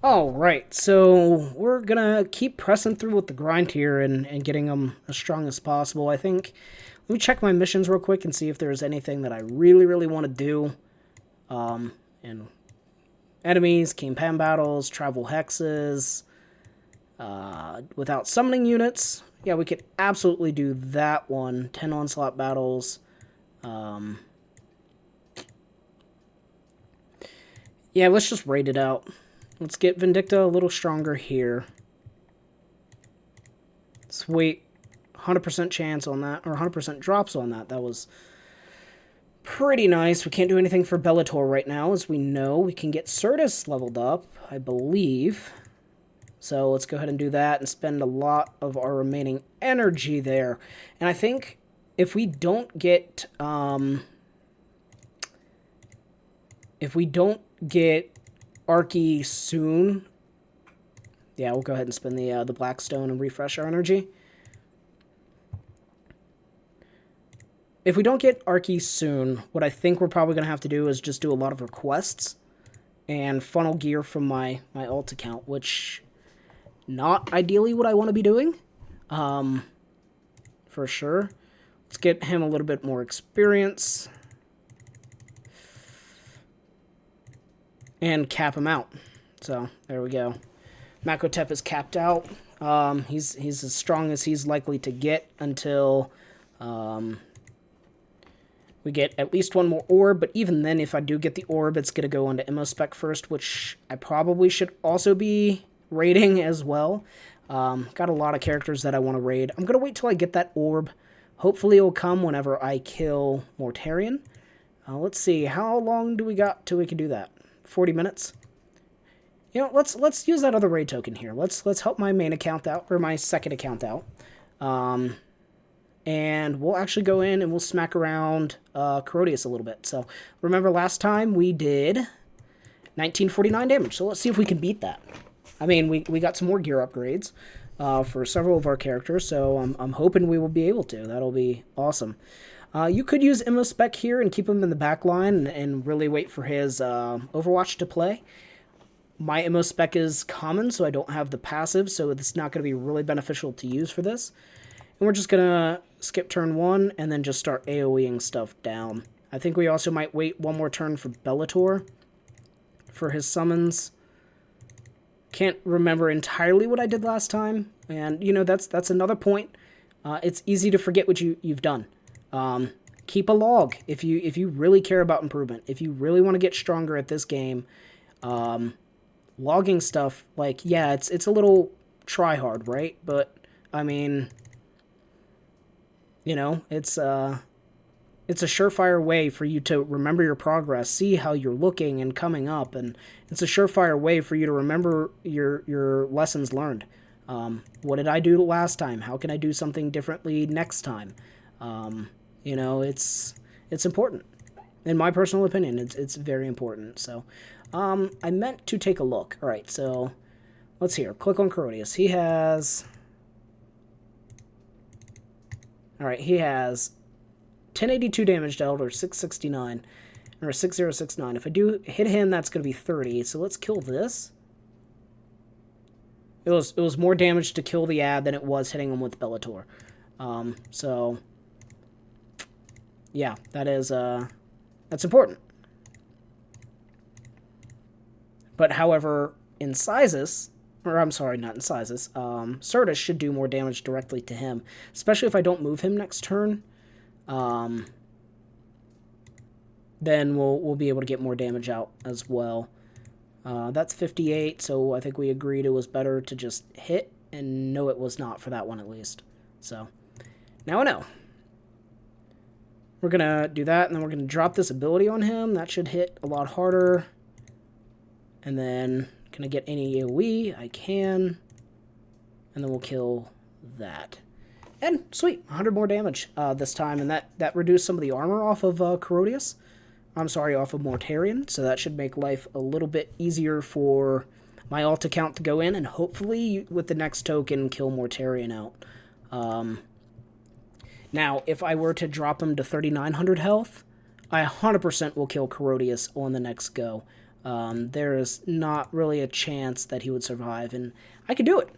All right, so we're gonna keep pressing through with the grind here and getting them as strong as possible. I think, let me check my missions real quick and see if there's anything that I really want to do. And enemies, campaign battles, travel hexes, without summoning units. Yeah, we could absolutely do that one. 10 onslaught battles. Yeah, let's just raid it out. Let's get Vindicta a little stronger here. Sweet. 100% chance on that, or 100% drops on that. That was pretty nice. We can't do anything for Bellator right now, as we know. We can get Certus leveled up, I believe. So let's go ahead and do that and spend a lot of our remaining energy there. And I think if we don't get Archie soon, yeah, we'll go ahead and spend the Blackstone and refresh our energy. If we don't get Archie soon, what I think we're probably going to have to do is just do a lot of requests and funnel gear from my alt account, which not ideally what I want to be doing, for sure. Let's get him a little bit more experience and cap him out. So there we go. Makotep is capped out. He's as strong as he's likely to get until we get at least one more orb, but even then, if I do get the orb, it's going to go onto Immospec first, which I probably should also be raiding as well. Got a lot of characters that I want to raid. I'm going to wait till I get that orb. Hopefully it'll come whenever I kill Mortarion. Let's see, how long do we got till we can do that? 40 minutes? You know, let's use that other raid token here. Let's help my main account out, or my second account out. And we'll actually go in and we'll smack around Corodius a little bit. So remember last time we did 1949 damage. So let's see if we can beat that. I mean, we got some more gear upgrades for several of our characters, so I'm hoping we will be able to. That'll be awesome. You could use Immospec here and keep him in the back line and really wait for his Overwatch to play. My Immospec is common, so I don't have the passive, so it's not going to be really beneficial to use for this. And we're just going to skip turn 1 and then just start AoEing stuff down. I think we also might wait one more turn for Bellator for his summons. Can't remember entirely what I did last time. And, you know, that's another point. It's easy to forget what you've done. Keep a log if you really care about improvement. If you really want to get stronger at this game, logging stuff, like, yeah, it's a little try hard, right? But, I mean, you know, it's a surefire way for you to remember your progress, see how you're looking and coming up, and it's a surefire way for you to remember your lessons learned. What did I do last time? How can I do something differently next time? You know, it's important. In my personal opinion, it's very important. So, I meant to take a look. All right, so let's hear. Click on Corodius. He has 1082 damage dealt, or 669, or 6069. If I do hit him, that's going to be 30. So let's kill this. It was more damage to kill the ad than it was hitting him with Bellator. So yeah, that's important. But however, in Sysis, or I'm sorry, not in Sysis, Certus should do more damage directly to him, especially if I don't move him next turn. Then we'll be able to get more damage out as well. That's 58, so I think we agreed it was better to just hit, and no, it was not for that one at least. So now I know. We're gonna do that, and then we're gonna drop this ability on him. That should hit a lot harder. And then, can I get any AoE? I can. And then we'll kill that. And sweet, 100 more damage this time, and that reduced some of the armor off of Corodius. I'm sorry, off of Mortarion, so that should make life a little bit easier for my alt account to go in, and hopefully with the next token kill Mortarion out. Now, if I were to drop him to 3,900 health, I 100% will kill Corodius on the next go. There is not really a chance that he would survive, and I could do it.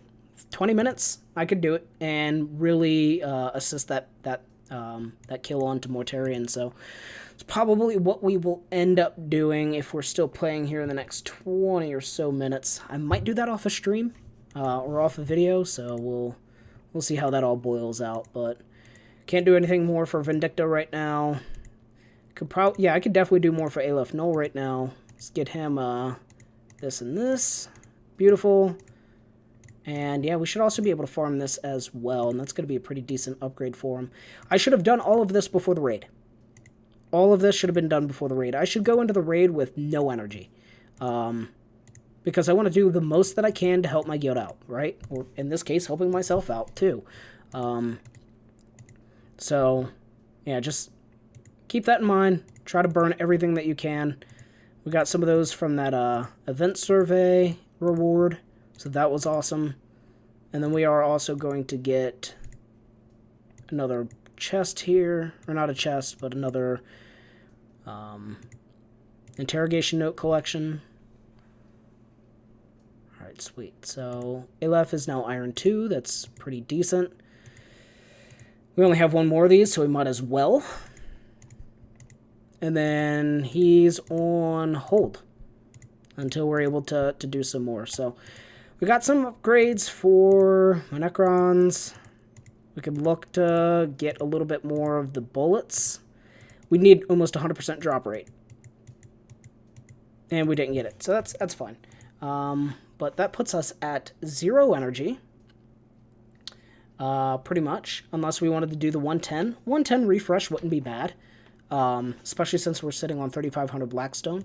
20 minutes, I could do it, and really assist that kill onto Mortarion. So it's probably what we will end up doing if we're still playing here in the next 20 or so minutes. I might do that off a stream or off a video, so we'll see how that all boils out. But can't do anything more for Vindicta right now. I could definitely do more for Aleph Null right now. Let's get him this and this. Beautiful. And yeah, we should also be able to farm this as well, and that's going to be a pretty decent upgrade for him. I should have done all of this before the raid. All of this should have been done before the raid. I should go into the raid with no energy. Because I want to do the most that I can to help my guild out, right? Or in this case, helping myself out too. So, yeah, just keep that in mind. Try to burn everything that you can. We got some of those from that event survey reward. So that was awesome. And then we are also going to get another chest here. Or not a chest, but another interrogation note collection. Alright, sweet. So Aleph is now Iron 2. That's pretty decent. We only have one more of these, so we might as well. And then he's on hold until we're able to do some more. So we got some upgrades for my Necrons. We could look to get a little bit more of the bullets. We need almost 100% drop rate. And we didn't get it, so that's fine. But that puts us at 0 energy. Pretty much, unless we wanted to do the 110. 110 refresh wouldn't be bad. Especially since we're sitting on 3,500 Blackstone.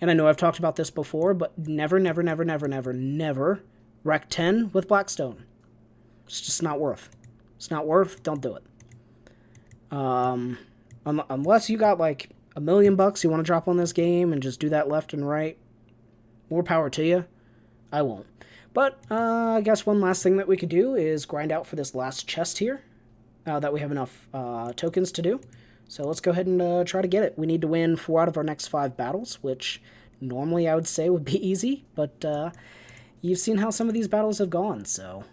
And I know I've talked about this before, but never Rec 10 with Blackstone. It's just not worth. It's not worth. Don't do it. Unless you got like $1 million you want to drop on this game and just do that left and right. More power to you. I won't. But I guess one last thing that we could do is grind out for this last chest here. That we have enough tokens to do. So let's go ahead and try to get it. We need to win 4 out of our next 5 battles, which normally I would say would be easy, but you've seen how some of these battles have gone, so...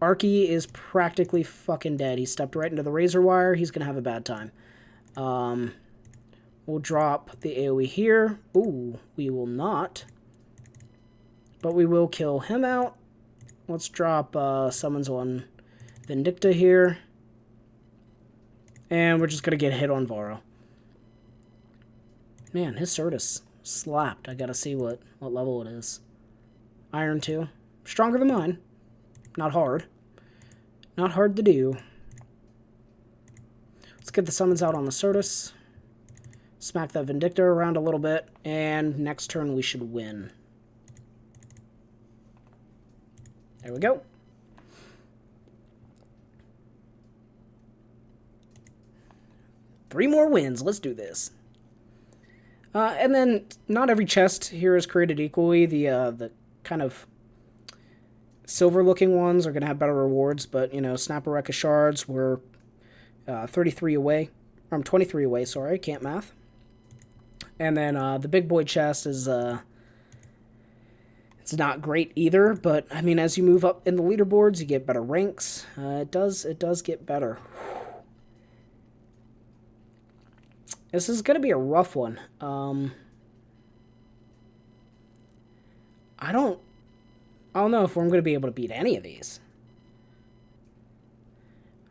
Arky is practically fucking dead. He stepped right into the razor wire. He's going to have a bad time. We'll drop the AoE here. Ooh, we will not. But we will kill him out. Let's drop summons on Vindicta here. And we're just going to get hit on Varro. Man, his Certus slapped. I got to see what level it is. Iron 2. Stronger than mine. Not hard. Not hard to do. Let's get the summons out on the Certus. Smack that Vindicta around a little bit. And next turn we should win. There we go. Three more wins. Let's do this. And then not every chest here is created equally. The kind of silver-looking ones are going to have better rewards, but, you know, Snappereka shards were 33 away. Or I'm 23 away, sorry. Can't math. And then the big boy chest is... it's not great either, but, I mean, as you move up in the leaderboards, you get better ranks. It does get better. This is going to be a rough one. I don't know if we're going to be able to beat any of these.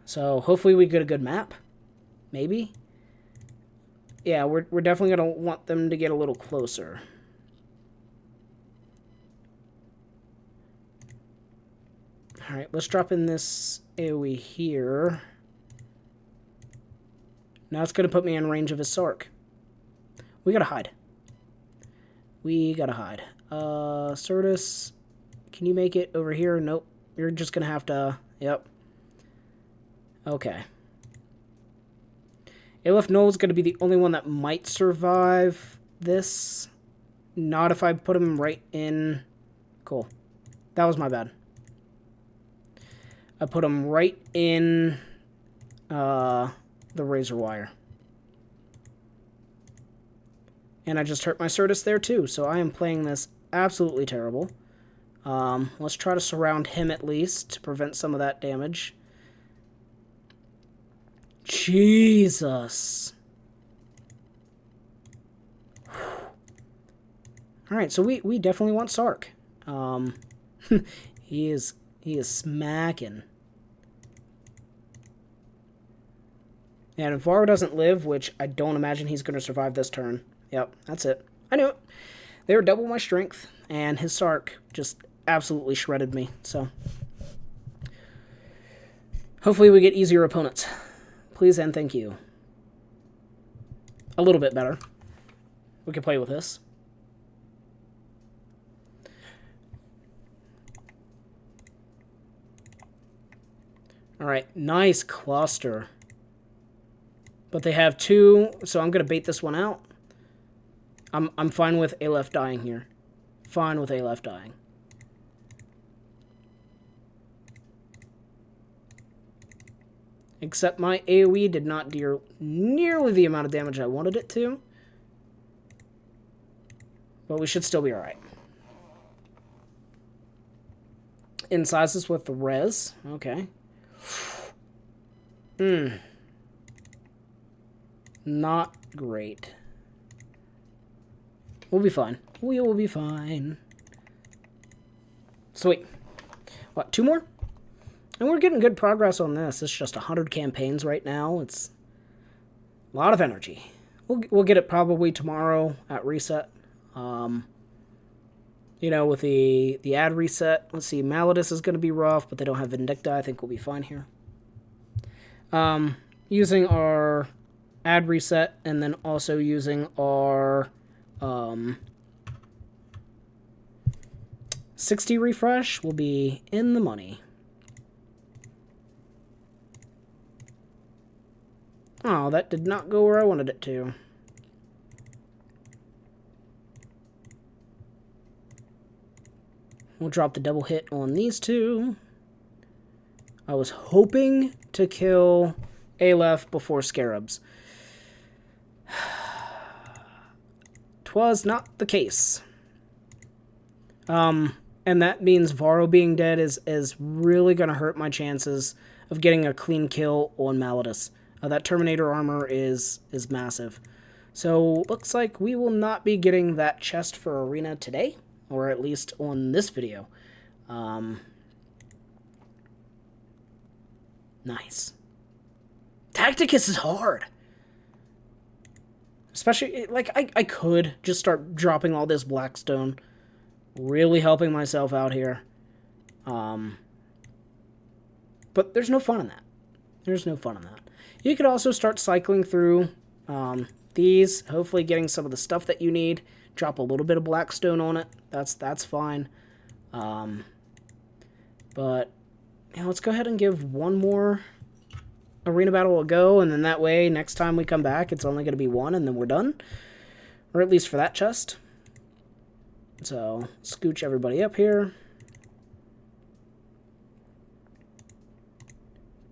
So hopefully we get a good map. Maybe. Yeah, we're definitely going to want them to get a little closer. Alright, let's drop in this AoE here. Now it's going to put me in range of his Sark. We gotta hide. We gotta hide. Certus, can you make it over here? Nope. You're just going to have to... Yep. Okay. Aleph Null is going to be the only one that might survive this. Not if I put him right in... Cool. That was my bad. I put him right in the razor wire. And I just hurt my Certus there too, so I am playing this absolutely terrible. Let's try to surround him at least to prevent some of that damage. Jesus. Alright, so we definitely want Sark. He is smacking. And if Varro doesn't live, which I don't imagine he's going to survive this turn. Yep, that's it. I knew it. They were double my strength, and his Sark just absolutely shredded me. So, hopefully we get easier opponents. Please and thank you. A little bit better. We can play with this. Alright, nice cluster. But they have two, so I'm going to bait this one out. I'm fine with Aleph dying here. Fine with Aleph dying. Except my AoE did not deal nearly the amount of damage I wanted it to. But we should still be alright. Incisors with the res. Okay. Not great. We'll be fine. We will be fine. Sweet. What, 2 more? And we're getting good progress on this. It's just 100 campaigns right now. It's a lot of energy. We'll get it probably tomorrow at reset. You know, with the ad reset. Let's see, Malladus is going to be rough, but they don't have Vindicta. I think we'll be fine here. Using our ad reset, and then also using our 60 refresh will be in the money. Oh, that did not go where I wanted it to. We'll drop the double hit on these two. I was hoping to kill Aleph before Scarabs. 'Twas not the case. And that means Varro being dead is really going to hurt my chances of getting a clean kill on Malladus. That Terminator armor is massive. So, looks like we will not be getting that chest for Arena today, or at least on this video. Nice. Tacticus is hard. Especially, like, I could just start dropping all this Blackstone. Really helping myself out here. But there's no fun in that. There's no fun in that. You could also start cycling through these, hopefully getting some of the stuff that you need. Drop a little bit of Blackstone on it. That's fine. But yeah, let's go ahead and give one more arena battle a go, and then that way, next time we come back, it's only going to be one, and then we're done. Or at least for that chest. So, scooch everybody up here.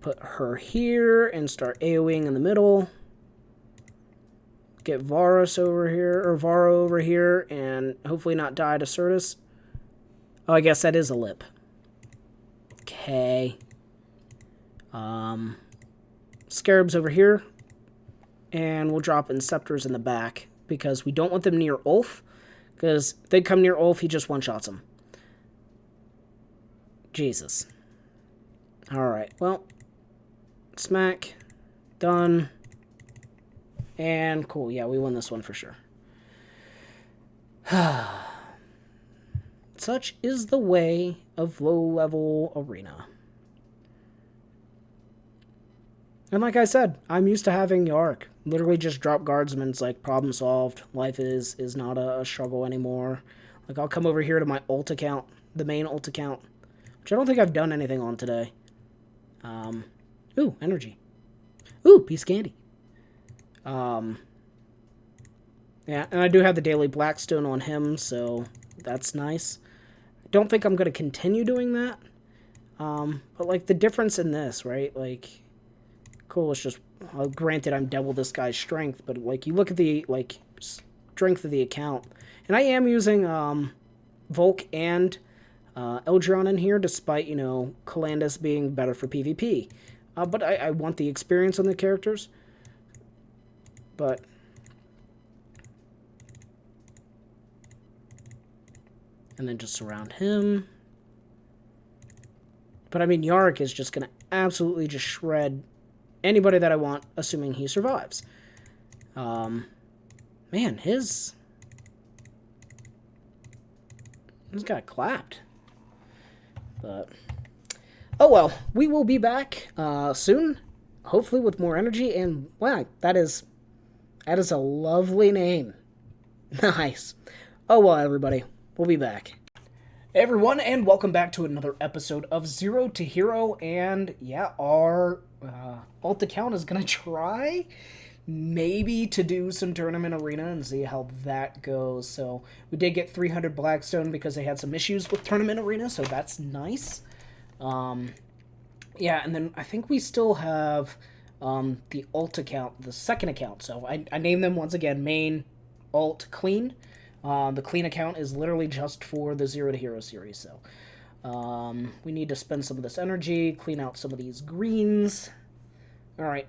Put her here and start AoEing in the middle. Get Varus over here, or Varro over here, and hopefully not die to Certus. Oh, I guess that is a lip. Okay. Scarabs over here. And we'll drop Inceptors in the back, because we don't want them near Ulf. Because if they come near Ulf, he just one-shots them. Jesus. Alright, well. Smack. Done. And cool, yeah, we won this one for sure. Such is the way of low-level arena. And like I said, I'm used to having Yark. Literally just drop guardsmen, it's like problem solved. Life is not a struggle anymore. Like I'll come over here to my ult account, the main ult account, which I don't think I've done anything on today. Ooh, energy. Ooh, piece of candy. Yeah, and I do have the daily Blackstone on him, so that's nice. I don't think I'm going to continue doing that. But like the difference in this, right? Like, cool, it's just, granted I'm double this guy's strength, but like you look at the, like, strength of the account. And I am using Volk and Eldron in here, despite, you know, Calandus being better for PvP. But I want the experience on the characters. But and then just surround him. But I mean, Yarick is just going to absolutely just shred anybody that I want, assuming he survives. Man, his got clapped. But oh well, we will be back soon, hopefully with more energy. And wow, that is a lovely name. Nice. Oh well, everybody, we'll be back. Hey everyone, and welcome back to another episode of Zero to Hero. And yeah, our alt account is gonna try maybe to do some tournament arena and see how that goes. So we did get 300 Blackstone because they had some issues with tournament arena, so that's nice. Yeah, and then I think we still have the alt account, the second account. So I named them once again: main, alt, clean. The clean account is literally just for the Zero to Hero series. So we need to spend some of this energy, clean out some of these greens. All right.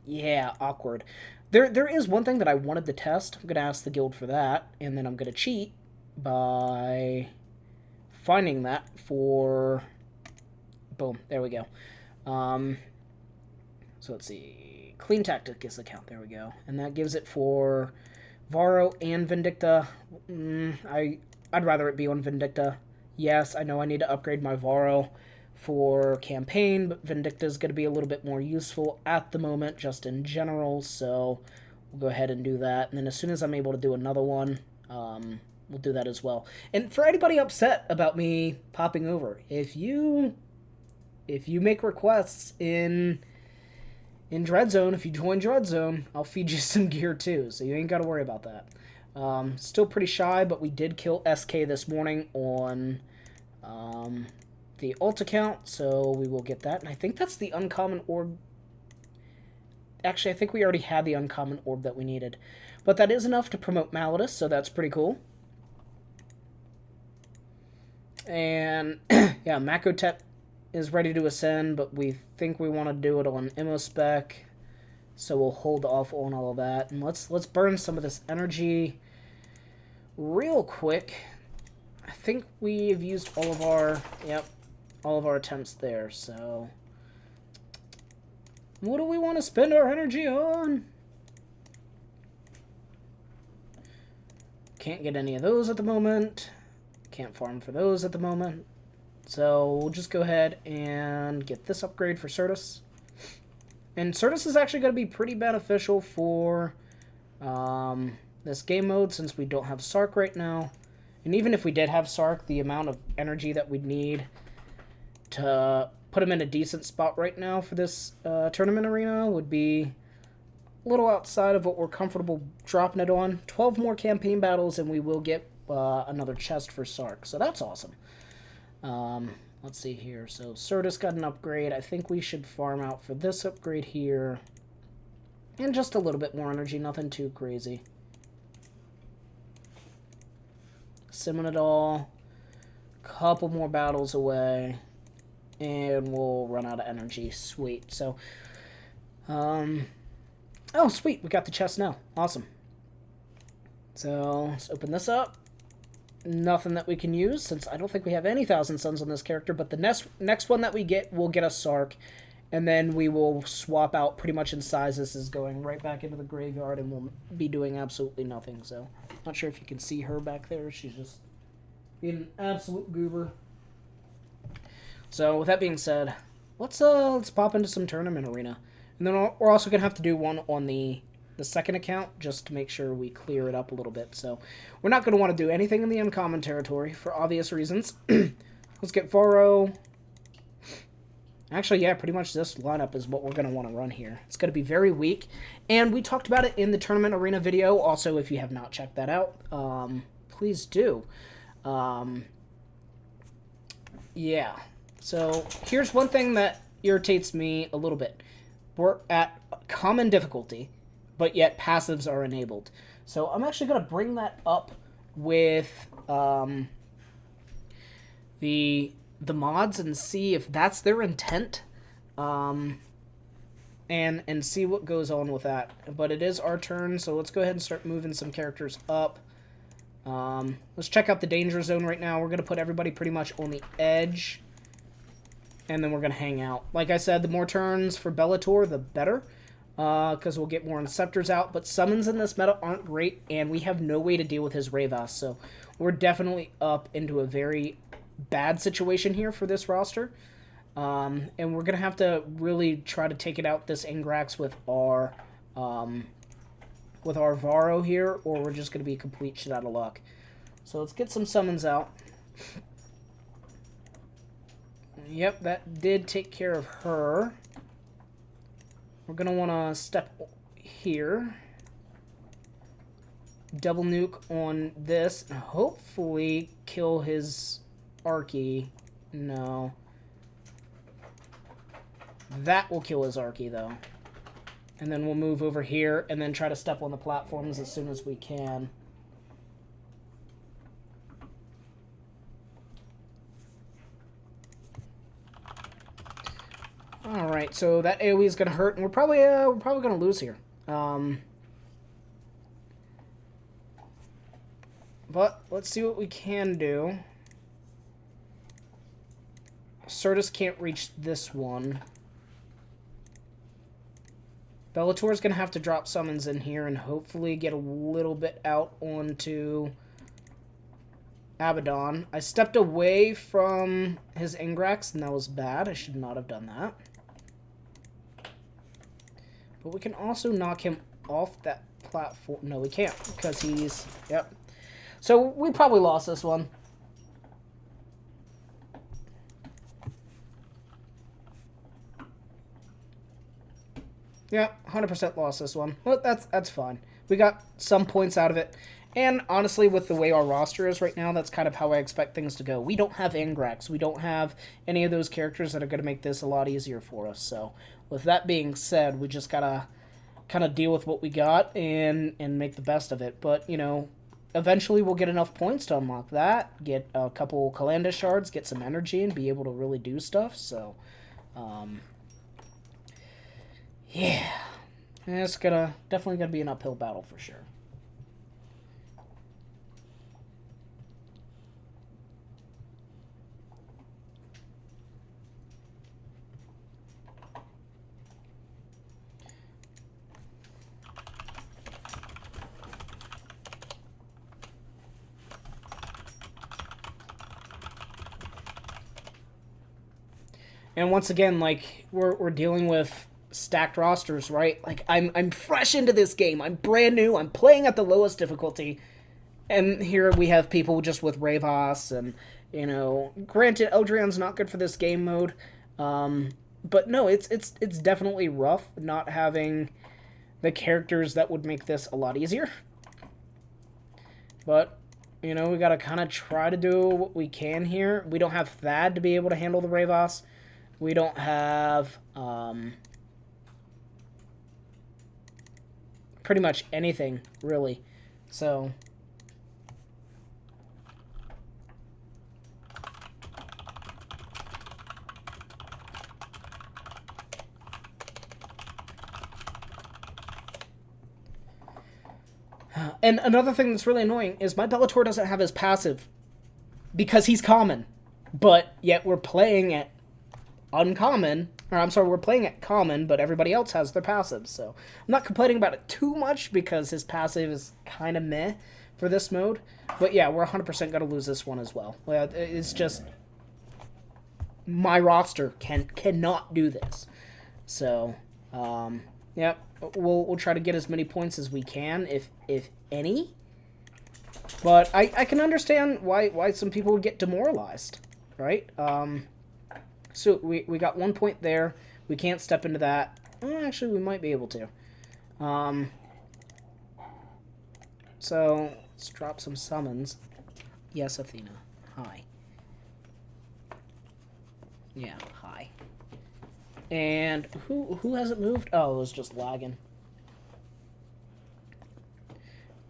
Yeah, awkward. There is one thing that I wanted to test. I'm gonna ask the guild for that, and then I'm gonna cheat by finding that for. Boom. There we go. So let's see. Clean Tactics account. There we go, and that gives it for Varro and Vindicta. I'd rather it be on Vindicta. Yes, I know I need to upgrade my Varro for campaign, but Vindicta is going to be a little bit more useful at the moment, just in general, so we'll go ahead and do that. And then as soon as I'm able to do another one, we'll do that as well. And for anybody upset about me popping over, if you make requests in Dreadzone, if you join Dreadzone, I'll feed you some gear too, so you ain't got to worry about that. Still pretty shy, but we did kill SK this morning on the alt account, so we will get that. And I think that's the uncommon orb. Actually, I think we already had the uncommon orb that we needed. But that is enough to promote Malletus, so that's pretty cool. And yeah, Makotep is ready to ascend, but we think we want to do it on Immospec, so we'll hold off on all of that. And let's burn some of this energy real quick. I think we've used all of our attempts there, so what do we want to spend our energy on? Can't get any of those at the moment. Can't farm for those at the moment. So we'll just go ahead and get this upgrade for Certus. And Certus is actually going to be pretty beneficial for this game mode, since we don't have Sark right now. And even if we did have Sark, the amount of energy that we'd need to put him in a decent spot right now for this tournament arena would be a little outside of what we're comfortable dropping it on. 12 more campaign battles, and we will get another chest for Sark, so that's awesome. Let's see here. So Certus got an upgrade. I think we should farm out for this upgrade here. And just a little bit more energy, nothing too crazy. Simonadol, couple more battles away, and we'll run out of energy. Sweet. So, oh, sweet. We got the chest now. Awesome. So, let's open this up. Nothing that we can use, since I don't think we have any Thousand Suns on this character, but the next one that we get will get us Sark, and then we will swap out pretty much in size. This is going right back into the graveyard, and we'll be doing absolutely nothing, so not sure if you can see her back there. She's just being an absolute goober. So with that being said, let's pop into some tournament arena, and then we're also gonna have to do one on the second account, just to make sure we clear it up a little bit. So we're not going to want to do anything in the uncommon territory for obvious reasons. Let's get Varro. Actually, yeah, pretty much this lineup is what we're going to want to run here. It's going to be very weak, and we talked about it in the tournament arena video. Also, if you have not checked that out, please do. Yeah, so here's one thing that irritates me a little bit. We're at common difficulty, but yet passives are enabled. So I'm actually going to bring that up with the mods and see if that's their intent, and see what goes on with that. But it is our turn, so let's go ahead and start moving some characters up. Let's check out the danger zone right now. We're going to put everybody pretty much on the edge, and then we're going to hang out. Like I said, the more turns for Bellator, the better, because we'll get more Inceptors out. But summons in this meta aren't great, and we have no way to deal with his Ravas, so we're definitely up into a very bad situation here for this roster. And we're going to have to really try to take it out, this Ingrax, with our Varro here, or we're just going to be complete shit out of luck. So let's get some summons out. Yep, that did take care of her. We're going to want to step here. Double nuke on this, and hopefully kill his Archie. No. That will kill his Archie, though. And then we'll move over here and then try to step on the platforms as soon as we can. Alright, so that AoE is going to hurt, and we're probably going to lose here. But let's see what we can do. Certus can't reach this one. Bellator's going to have to drop summons in here and hopefully get a little bit out onto Abaddon. I stepped away from his Ingrax, and that was bad. I should not have done that. But we can also knock him off that platform. No, we can't, because he's... Yep. So we probably lost this one. Yeah, 100% lost this one. But that's fine. We got some points out of it. And honestly, with the way our roster is right now, that's kind of how I expect things to go. We don't have Ingrax. We don't have any of those characters that are going to make this a lot easier for us. So with that being said, we just got to kind of deal with what we got and make the best of it. But, you know, eventually we'll get enough points to unlock that, get a couple Calandus shards, get some energy, and be able to really do stuff. So, yeah, it's definitely gonna be an uphill battle for sure. And once again, like, we're dealing with stacked rosters, right? Like, I'm fresh into this game. I'm brand new. I'm playing at the lowest difficulty. And here we have people just with Ravas and, you know, granted, Eldrion's not good for this game mode. But no, it's definitely rough not having the characters that would make this a lot easier. But, you know, we gotta kind of try to do what we can here. We don't have Thad to be able to handle the Ravas. We don't have pretty much anything, really. So and another thing that's really annoying is my Bellator doesn't have his passive because he's common, but yet we're playing at uncommon, or I'm sorry, we're playing at common, but everybody else has their passives, so I'm not complaining about it too much because his passive is kind of meh for this mode, but yeah, we're 100% going to lose this one as well. It's just, my roster cannot do this, so, yeah, we'll try to get as many points as we can, if any, but I can understand why some people would get demoralized, right? So we got 1 point there. We can't step into that. Actually, we might be able to. So let's drop some summons. Yes, Athena. Hi. Yeah, hi. And who hasn't moved? Oh, it was just lagging.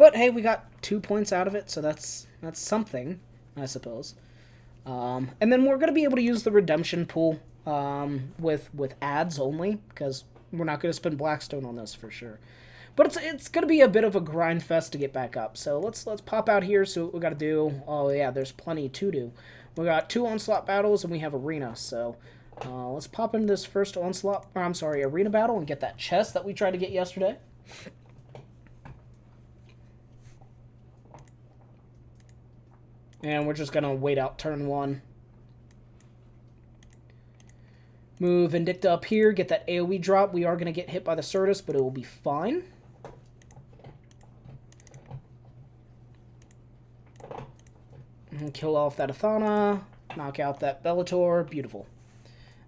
But hey, we got 2 points out of it, so that's something, I suppose. And then we're going to be able to use the redemption pool with ads only, because we're not going to spend Blackstone on this for sure. But it's going to be a bit of a grind fest to get back up. So let's pop out here, see what we got to do. Oh yeah, there's plenty to do. We got 2 Onslaught battles and we have Arena, so let's pop into this first Arena battle and get that chest that we tried to get yesterday. And we're just going to wait out turn 1. Move Vindicta up here, get that AoE drop. We are going to get hit by the Certus, but it will be fine. And kill off that Athana, knock out that Bellator. Beautiful.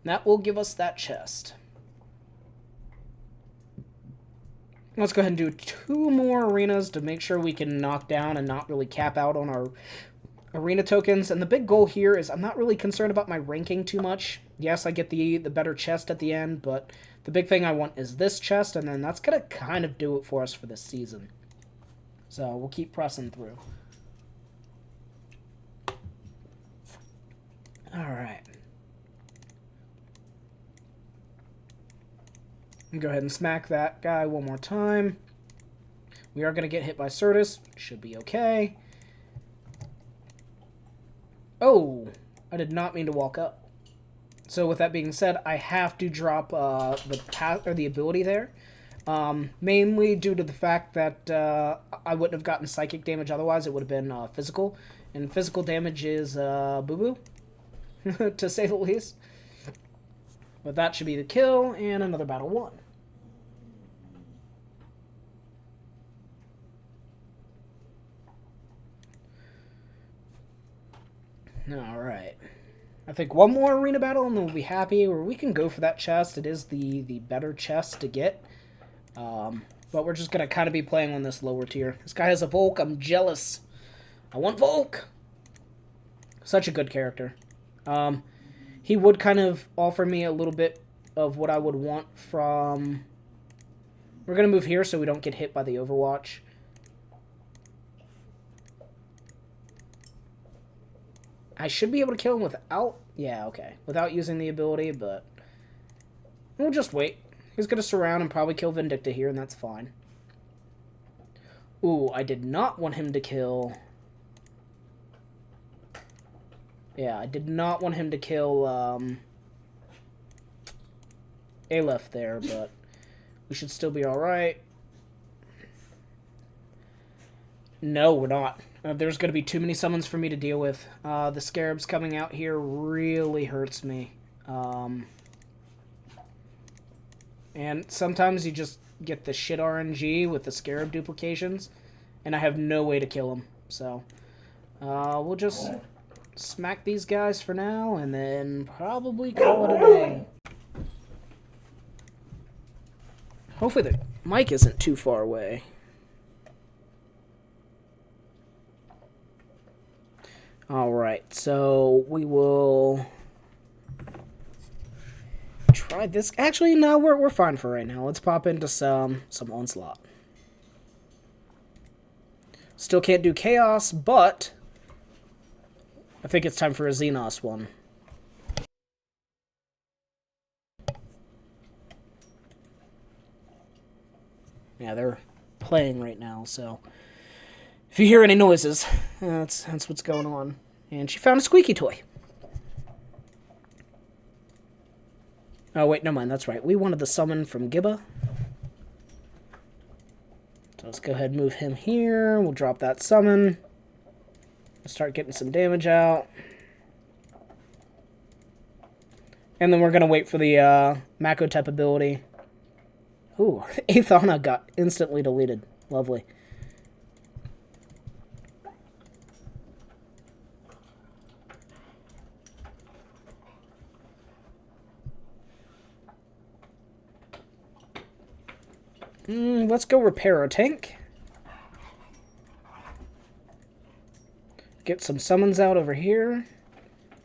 And that will give us that chest. Let's go ahead and do 2 more arenas to make sure we can knock down and not really cap out on our arena tokens. And the big goal here is I'm not really concerned about my ranking too much. Yes, I get the better chest at the end, but the big thing I want is this chest, and then that's going to kind of do it for us for this season. So we'll keep pressing through. Alright. Go ahead and smack that guy one more time. We are going to get hit by Certus. Should be okay. Oh, I did not mean to walk up. So with that being said, I have to drop the ability there. Mainly due to the fact that I wouldn't have gotten psychic damage otherwise. It would have been physical. And physical damage is boo-boo, to say the least. But that should be the kill, and another battle won. Alright. I think one more arena battle and then we'll be happy, or we can go for that chest. It is the better chest to get. But we're just going to kind of be playing on this lower tier. This guy has a Volk. I'm jealous. I want Volk. Such a good character. He would kind of offer me a little bit of what I would want from... We're going to move here so we don't get hit by the Overwatch. I should be able to kill him without... Yeah, okay. Without using the ability, but... We'll just wait. He's going to surround and probably kill Vindicta here, and that's fine. Ooh, I did not want him to kill... Yeah, I did not want him to kill, Aleph there, but we should still be alright. No, we're not. There's going to be too many summons for me to deal with. The Scarabs coming out here really hurts me. And sometimes you just get the shit RNG with the Scarab duplications, and I have no way to kill them. So, we'll just smack these guys for now, and then probably call it a day. Hopefully the mic isn't too far away. Alright, so we will try this. Actually, no, we're fine for right now. Let's pop into some Onslaught. Still can't do Chaos, but I think it's time for a Xenos one. Yeah, they're playing right now, so if you hear any noises, that's what's going on. And she found a squeaky toy. Oh, wait, never mind, that's right. We wanted the summon from Gibba. So let's go ahead and move him here. We'll drop that summon. Start getting some damage out. And then we're going to wait for the Makotep ability. Ooh, Athana got instantly deleted. Lovely. Let's go repair our tank. Get some summons out over here.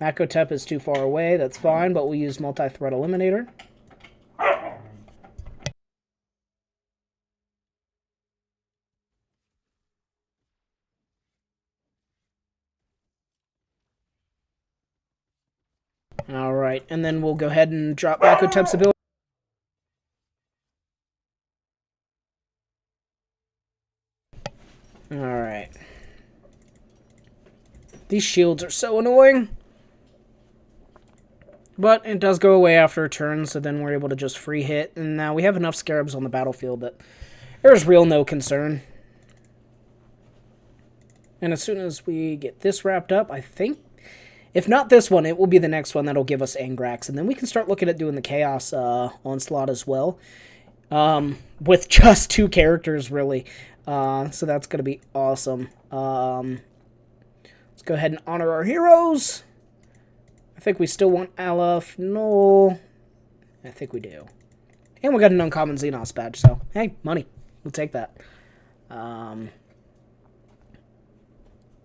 Makotep is too far away, that's fine, but we'll use multi-threat eliminator. Alright, and then we'll go ahead and drop back Otep's ability. Alright. These shields are so annoying. But it does go away after a turn, so then we're able to just free hit. And now we have enough scarabs on the battlefield that there's real no concern. And as soon as we get this wrapped up, I think, if not this one, it will be the next one that'll give us Angrax. And then we can start looking at doing the Chaos Onslaught as well. With just 2 characters, really. So that's going to be awesome. Let's go ahead and honor our heroes. I think we still want Aleph. No. I think we do. And we got an uncommon Xenos badge, so, hey, money. We'll take that.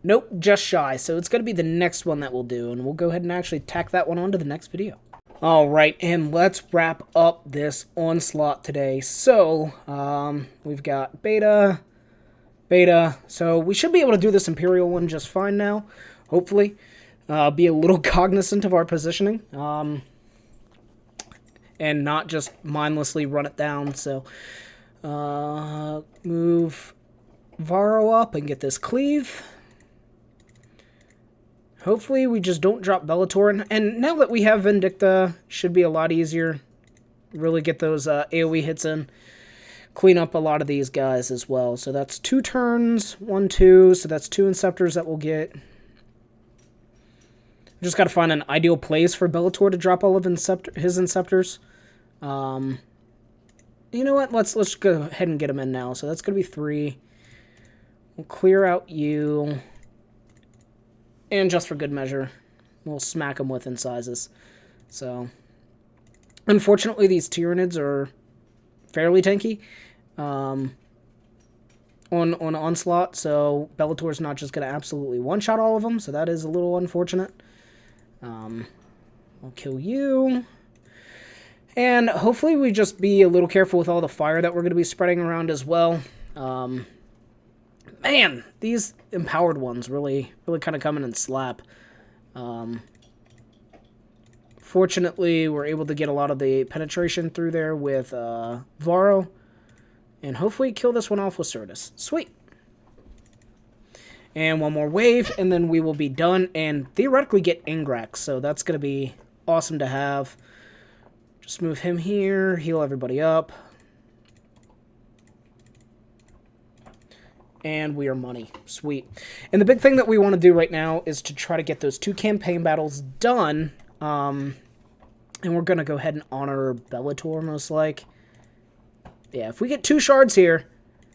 Nope, just shy. So it's going to be the next one that we'll do, and we'll go ahead and actually tack that one onto the next video. Alright, and let's wrap up this Onslaught today. So, we've got Beta. So we should be able to do this Imperial one just fine now, hopefully. Be a little cognizant of our positioning, and not just mindlessly run it down. So, move Varro up and get this cleave. Hopefully we just don't drop Bellator, and now that we have Vindicta, should be a lot easier. Really get those AoE hits in. Clean up a lot of these guys as well. So that's 2 turns, 1, 2, so that's 2 Inceptors that we'll get. Just got to find an ideal place for Bellator to drop all of his Inceptors. You know what? Let's go ahead and get him in now. So that's going to be 3. We'll clear out you. And just for good measure, we'll smack him with incisors. So, unfortunately, these Tyranids are fairly tanky on Onslaught. So, Bellator's not just going to absolutely one-shot all of them. So that is a little unfortunate. I'll kill you. And hopefully we just be a little careful with all the fire that we're going to be spreading around as well. Man, these empowered ones really kind of come in and slap. Fortunately, we're able to get a lot of the penetration through there with Varro. And hopefully kill this one off with Certus. Sweet. And one more wave, and then we will be done and theoretically get Angrax. So that's going to be awesome to have. Just move him here, heal everybody up. And we are money. Sweet. And the big thing that we want to do right now is to try to get those 2 campaign battles done. And we're going to go ahead and honor Bellator, most like. Yeah, if we get 2 shards here.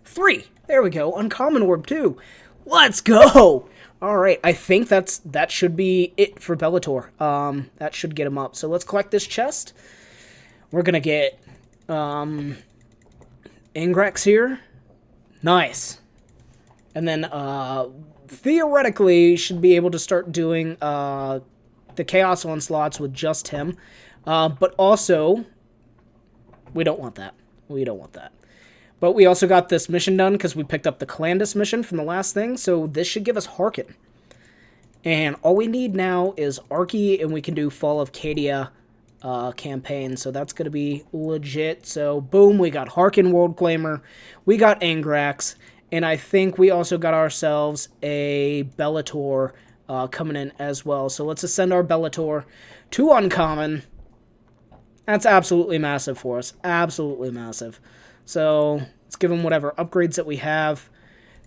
3! There we go. Uncommon Orb, too. Let's go! Alright, I think that should be it for Bellator. That should get him up. So let's collect this chest. We're going to get Angrax here. Nice. And then theoretically should be able to start doing the Chaos Onslaughts with just him. But also, we don't want that. We don't want that. But we also got this mission done because we picked up the Calandus mission from the last thing. So this should give us Harkin. And all we need now is Archie, and we can do Fall of Cadia campaign. So that's going to be legit. So boom, we got Harkin World Claimer. We got Angrax. And I think we also got ourselves a Bellator coming in as well. So let's ascend our Bellator to Uncommon. That's absolutely massive for us. Absolutely massive. So let's give him whatever upgrades that we have.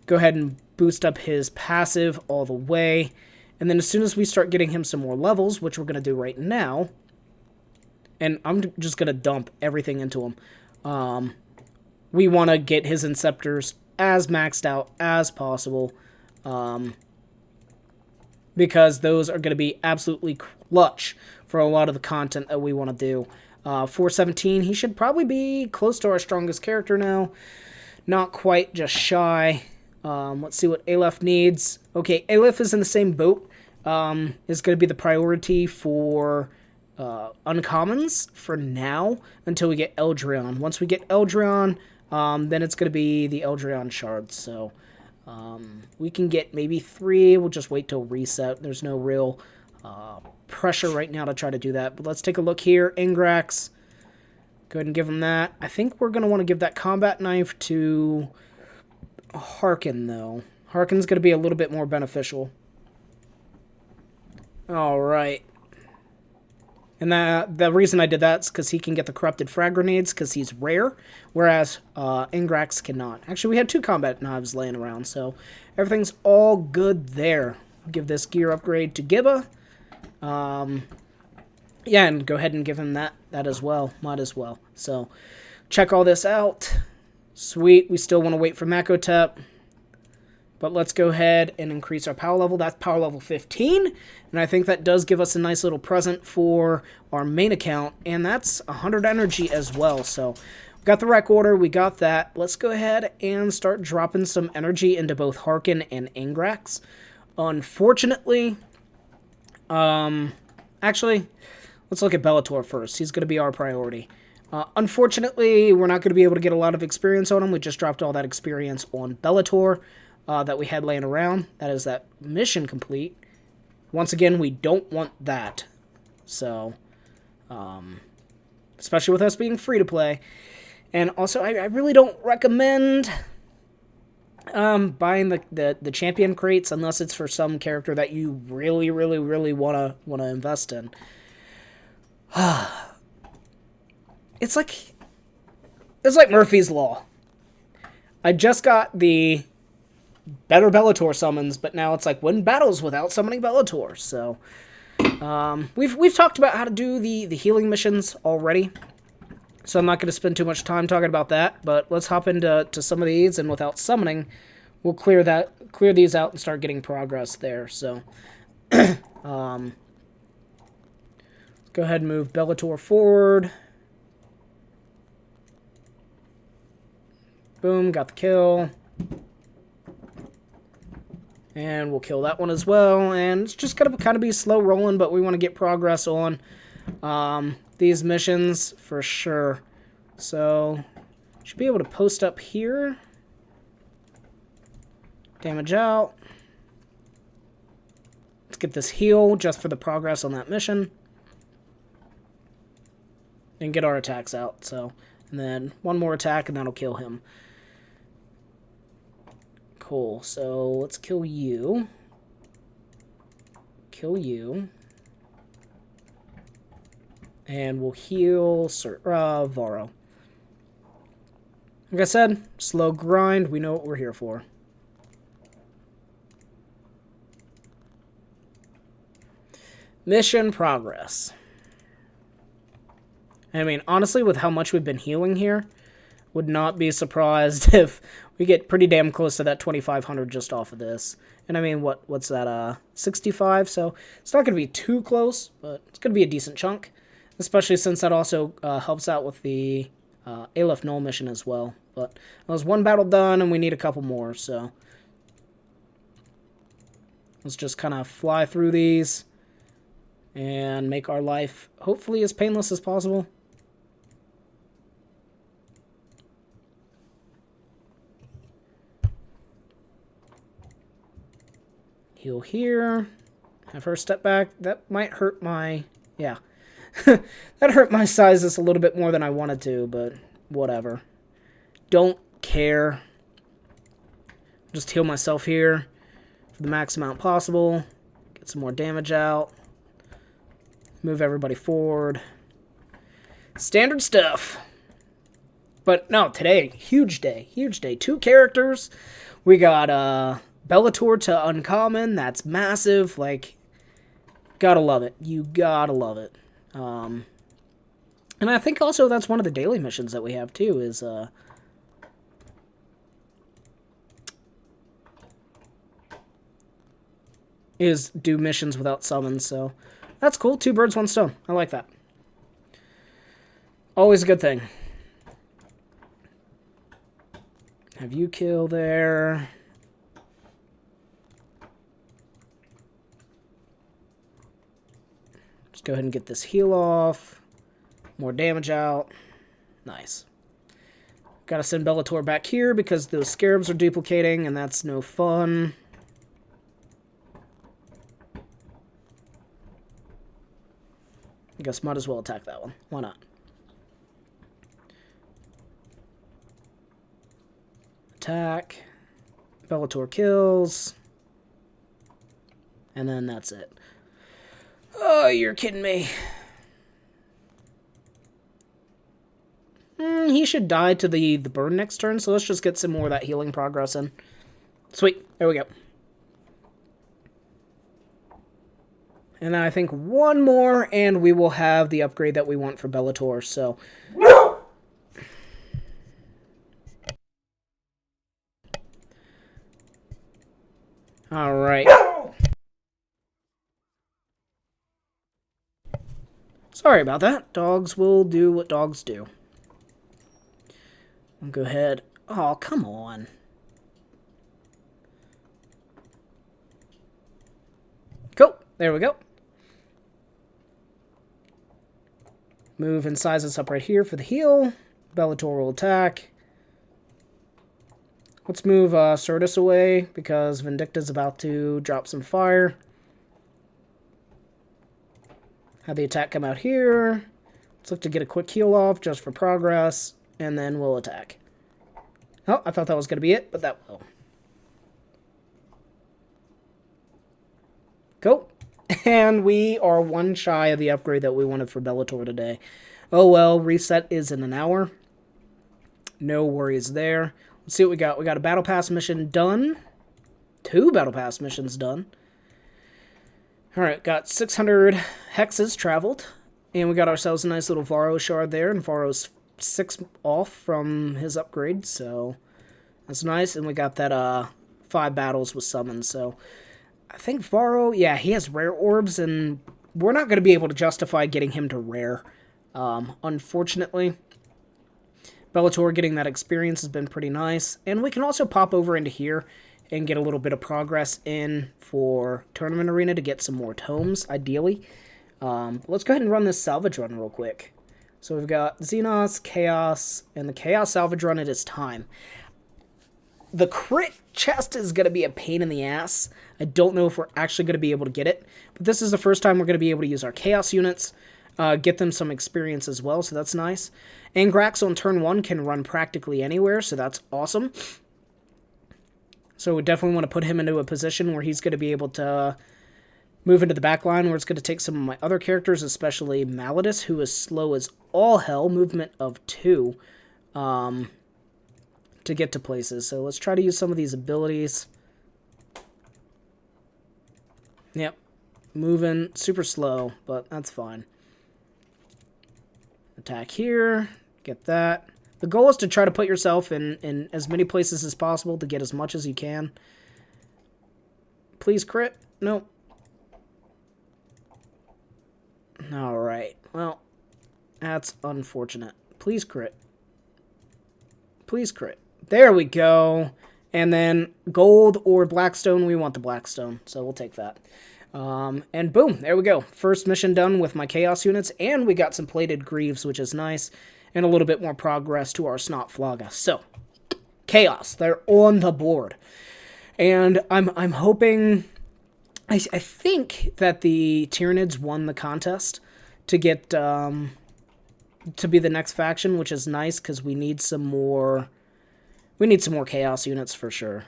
Go ahead and boost up his passive all the way. And then as soon as we start getting him some more levels, which we're going to do right now, and I'm just going to dump everything into him. We want to get his Inceptors as maxed out as possible. Because those are going to be absolutely clutch for a lot of the content that we want to do. 417, he should probably be close to our strongest character now. Not quite, just shy. Let's see what Aleph needs. Okay, Aleph is in the same boat. Is going to be the priority for uncommons for now until we get Eldrion. Once we get Eldrion, then it's going to be the Eldrion shards. So we can get maybe 3. We'll just wait till reset. There's no real pressure right now to try to do that. But let's take a look here. Ingrax. Go ahead and give him that. I think we're going to want to give that combat knife to Harkin, though. Harkin's going to be a little bit more beneficial. Alright. And the reason I did that is because he can get the corrupted frag grenades because he's rare, whereas Ingrax cannot. Actually, we had 2 combat knives laying around, so everything's all good there. Give this gear upgrade to Gibba. Yeah, and go ahead and give him that as well. Might as well. So, check all this out. Sweet. We still want to wait for Makotep. But let's go ahead and increase our power level. That's power level 15. And I think that does give us a nice little present for our main account. And that's 100 energy as well. So, we got the rec order. We got that. Let's go ahead and start dropping some energy into both Harkin and Ingrax. Unfortunately, actually, let's look at Bellator first. He's going to be our priority. Unfortunately, we're not going to be able to get a lot of experience on him. We just dropped all that experience on Bellator that we had laying around. That is that mission complete. Once again, we don't want that. So, especially with us being free to play. And also, I really don't recommend buying the champion crates unless it's for some character that you really want to invest in. It's like Murphy's Law. I just got the better Bellator summons, but now it's like win battles without summoning Bellator. So we've talked about how to do the healing missions already, so I'm not going to spend too much time talking about that. But let's hop into some of these, and without summoning, we'll clear these out and start getting progress there. So go ahead and move Bellator forward. Boom, got the kill. And we'll kill that one as well. And it's just going to kind of be slow rolling, but we want to get progress on these missions for sure. So, should be able to post up here. Damage out. Let's get this heal just for the progress on that mission. And get our attacks out. So, and then one more attack and that'll kill him. Cool, so let's kill you. Kill you. And we'll heal Varro. Like I said, slow grind. We know what we're here for. Mission progress. I mean, honestly, with how much we've been healing here, would not be surprised if we get pretty damn close to that 2,500 just off of this. And I mean, what's that, 65? So it's not going to be too close, but it's going to be a decent chunk. Especially since that also helps out with the Aleph Null mission as well. But that was one battle done, and we need a couple more, so let's just kind of fly through these and make our life hopefully as painless as possible. Heal here. Have her step back. That might hurt my... yeah. That hurt my sizes a little bit more than I wanted to, but whatever. Don't care. Just heal myself here for the max amount possible. Get some more damage out. Move everybody forward. Standard stuff. But no, today, huge day. Huge day. 2 characters. We got Bellator to Uncommon. That's massive. Like, gotta love it. You gotta love it. And I think also that's one of the daily missions that we have too, is do missions without summons, so that's cool. 2 birds, 1 stone. I like that. Always a good thing. Have you kill there. Just go ahead and get this heal off. More damage out. Nice. Gotta send Bellator back here because those scarabs are duplicating, and that's no fun. I guess might as well attack that one. Why not? Attack. Bellator kills. And then that's it. Oh, you're kidding me. He should die to the burn next turn, so let's just get some more of that healing progress in. Sweet. There we go. And then I think one more, and we will have the upgrade that we want for Bellator, so... Alright. Sorry about that. Dogs will do what dogs do. I'll go ahead. Oh, come on. Cool. There we go. Move and size us up right here for the heal. Bellator will attack. Let's move Certus away because Vindicta's about to drop some fire. Have the attack come out here. Let's look to get a quick heal off just for progress, and then we'll attack. Oh, I thought that was going to be it, but that will. Cool. And we are one shy of the upgrade that we wanted for Bellator today. Oh well, reset is in an hour. No worries there. Let's see what we got. We got a Battle Pass mission done. 2 Battle Pass missions done. Alright, got 600 hexes traveled. And we got ourselves a nice little Varro shard there. And Varro's 6 off from his upgrade, so that's nice. And we got that 5 battles with summons, so... I think Varro, yeah, he has rare orbs, and we're not going to be able to justify getting him to rare, unfortunately. Bellator getting that experience has been pretty nice, and we can also pop over into here and get a little bit of progress in for Tournament Arena to get some more tomes, ideally. Let's go ahead and run this salvage run real quick. So we've got Xenos, Chaos, and the Chaos salvage run at its time. The crit chest is going to be a pain in the ass. I don't know if we're actually going to be able to get it. But this is the first time we're going to be able to use our Chaos units. Get them some experience as well, so that's nice. Angrax on turn 1 can run practically anywhere, so that's awesome. So we definitely want to put him into a position where he's going to be able to move into the back line, where it's going to take some of my other characters, especially Malladus, who is slow as all hell, movement of 2. To get to places. So let's try to use some of these abilities. Yep. Moving super slow, but that's fine. Attack here. Get that. The goal is to try to put yourself in as many places as possible to get as much as you can. Please crit. Nope. Alright. Well, that's unfortunate. Please crit. Please crit. There we go. And then gold or blackstone. We want the blackstone, so we'll take that. And boom, there we go. First mission done with my Chaos units, and we got some plated greaves, which is nice, and a little bit more progress to our Snotflaga. So, Chaos, they're on the board. And I'm hoping... I think that the Tyranids won the contest to get... to be the next faction, which is nice, because we need some more... We need some more Chaos units for sure.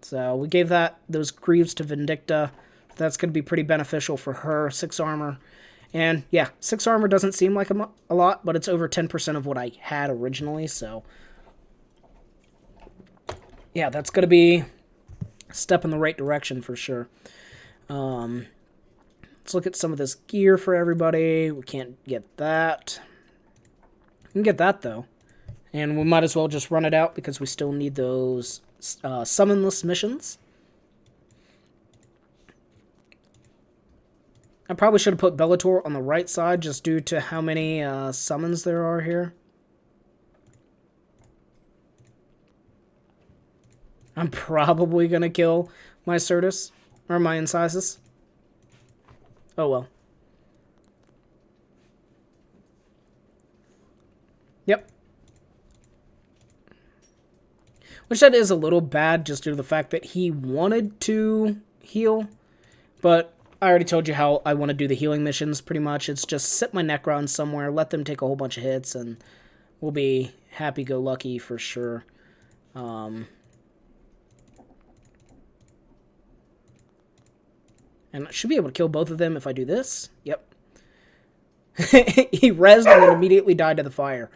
So we gave those greaves to Vindicta. That's going to be pretty beneficial for her. 6 armor. And yeah, 6 armor doesn't seem like a lot, but it's over 10% of what I had originally. So yeah, that's going to be a step in the right direction for sure. Let's look at some of this gear for everybody. We can't get that. We can get that though. And we might as well just run it out because we still need those summonless missions. I probably should have put Bellator on the right side just due to how many summons there are here. I'm probably going to kill my Certus or my Incisus. Oh well. Yep. Which that is a little bad just due to the fact that he wanted to heal. But I already told you how I want to do the healing missions, pretty much. It's just sit my Necron somewhere, let them take a whole bunch of hits, and we'll be happy-go-lucky for sure. And I should be able to kill both of them if I do this. Yep. He rezzed and then immediately died to the fire.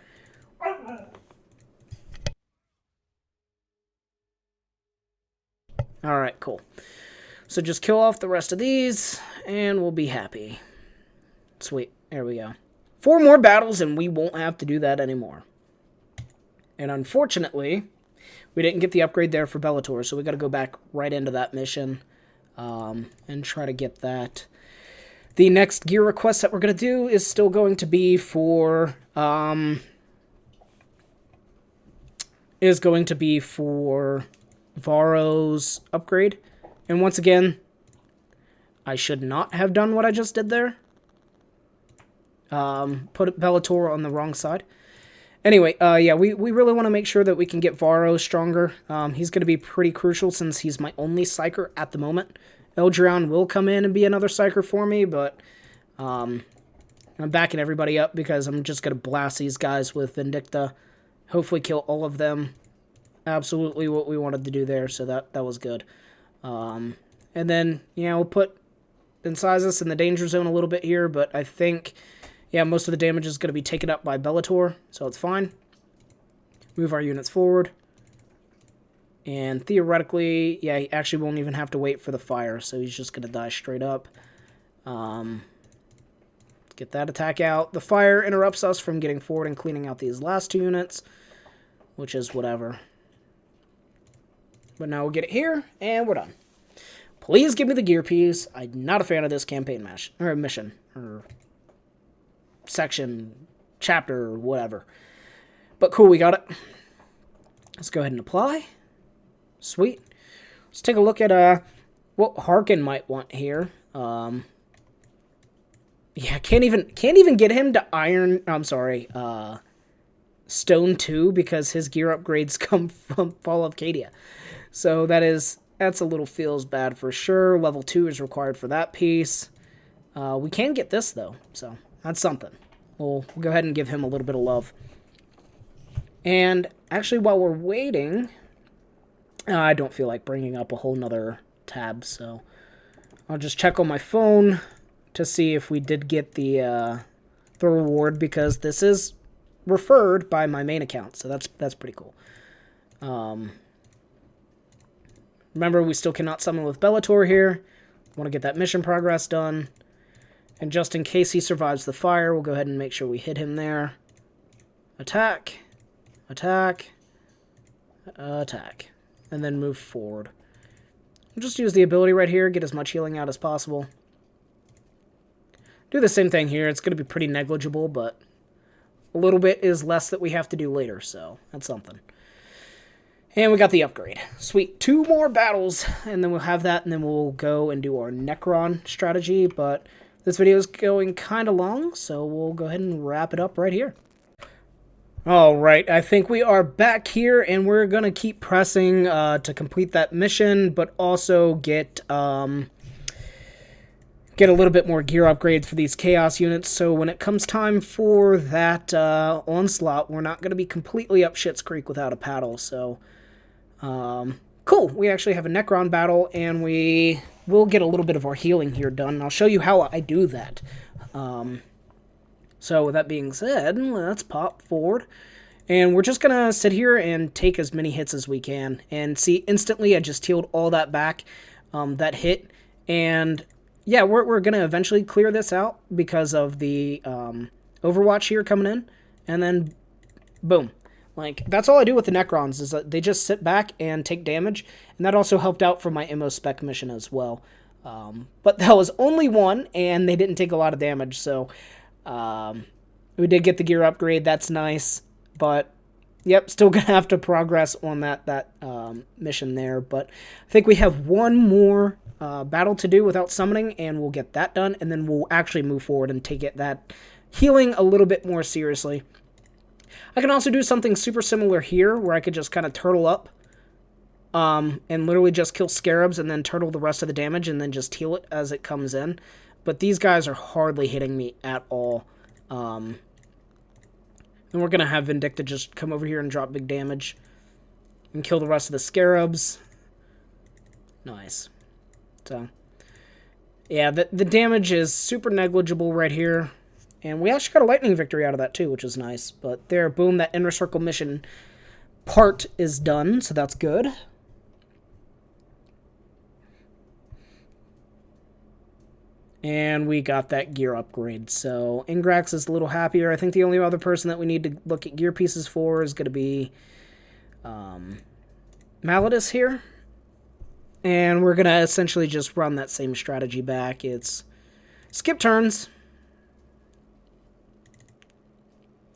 Alright, cool. So just kill off the rest of these, and we'll be happy. Sweet. There we go. 4 more battles, and we won't have to do that anymore. And unfortunately, we didn't get the upgrade there for Bellator, so we got to go back right into that mission and try to get that. The next gear request that we're going to do is still going to be for Varro's upgrade. And once again, I should not have done what I just did there. Put Bellator on the wrong side. Anyway, yeah, we really want to make sure that we can get Varro stronger. He's going to be pretty crucial since he's my only Psyker at the moment. Eldrion will come in and be another Psyker for me, but I'm backing everybody up because I'm just going to blast these guys with Vindicta. Hopefully kill all of them. Absolutely what we wanted to do there, so that was good. And then, yeah, we'll put Incissus in the danger zone a little bit here, but I think, yeah, most of the damage is going to be taken up by Bellator, so it's fine. Move our units forward. And theoretically, yeah, he actually won't even have to wait for the fire, so he's just going to die straight up. Get that attack out. The fire interrupts us from getting forward and cleaning out these last 2 units, which is whatever. But now we'll get it here, and we're done. Please give me the gear piece. I'm not a fan of this campaign mission, or section, chapter, or whatever. But cool, we got it. Let's go ahead and apply. Sweet. Let's take a look at what Harkin might want here. Yeah, can't even get him to Iron. I'm sorry, Stone 2 because his gear upgrades come from Fall of Cadia. So that's a little feels bad for sure. Level 2 is required for that piece. We can get this though, so that's something. We'll go ahead and give him a little bit of love. And actually, while we're waiting, I don't feel like bringing up a whole nother tab, so I'll just check on my phone to see if we did get the reward, because this is referred by my main account, so that's pretty cool. Remember, we still cannot summon with Bellator here. Want to get that mission progress done. And just in case he survives the fire, we'll go ahead and make sure we hit him there. Attack. Attack. Attack. And then move forward. We'll just use the ability right here, get as much healing out as possible. Do the same thing here. It's going to be pretty negligible, but a little bit is less that we have to do later, so that's something. And we got the upgrade. Sweet. 2 more battles, and then we'll have that, and then we'll go and do our Necron strategy, but this video is going kind of long, so we'll go ahead and wrap it up right here. Alright, I think we are back here, and we're going to keep pressing to complete that mission, but also get a little bit more gear upgrades for these Chaos units, so when it comes time for that Onslaught, we're not going to be completely up Shit's Creek without a paddle, so cool. We actually have a Necron battle, and we will get a little bit of our healing here done. I'll show you how I do that. So with that being said, let's pop forward. And we're just going to sit here and take as many hits as we can. And see, instantly I just healed all that back, that hit. And yeah, we're going to eventually clear this out because of the Overwatch here coming in. And then, boom. Like, that's all I do with the Necrons, is that they just sit back and take damage. And that also helped out for my Immo Spec mission as well. But that was only one, and they didn't take a lot of damage, so we did get the gear upgrade. That's nice. But, yep, still going to have to progress on that mission there. But I think we have one more battle to do without summoning, and we'll get that done. And then we'll actually move forward and take that healing a little bit more seriously. I can also do something super similar here, where I could just kind of turtle up and literally just kill scarabs and then turtle the rest of the damage and then just heal it as it comes in. But these guys are hardly hitting me at all. And we're going to have Vindicta just come over here and drop big damage and kill the rest of the scarabs. Nice. So, yeah, the damage is super negligible right here. And we actually got a lightning victory out of that too, which is nice. But there, boom, that inner circle mission part is done, so that's good. And we got that gear upgrade. So Ingrax is a little happier. I think the only other person that we need to look at gear pieces for is going to be Malladus here. And we're going to essentially just run that same strategy back. It's skip turns.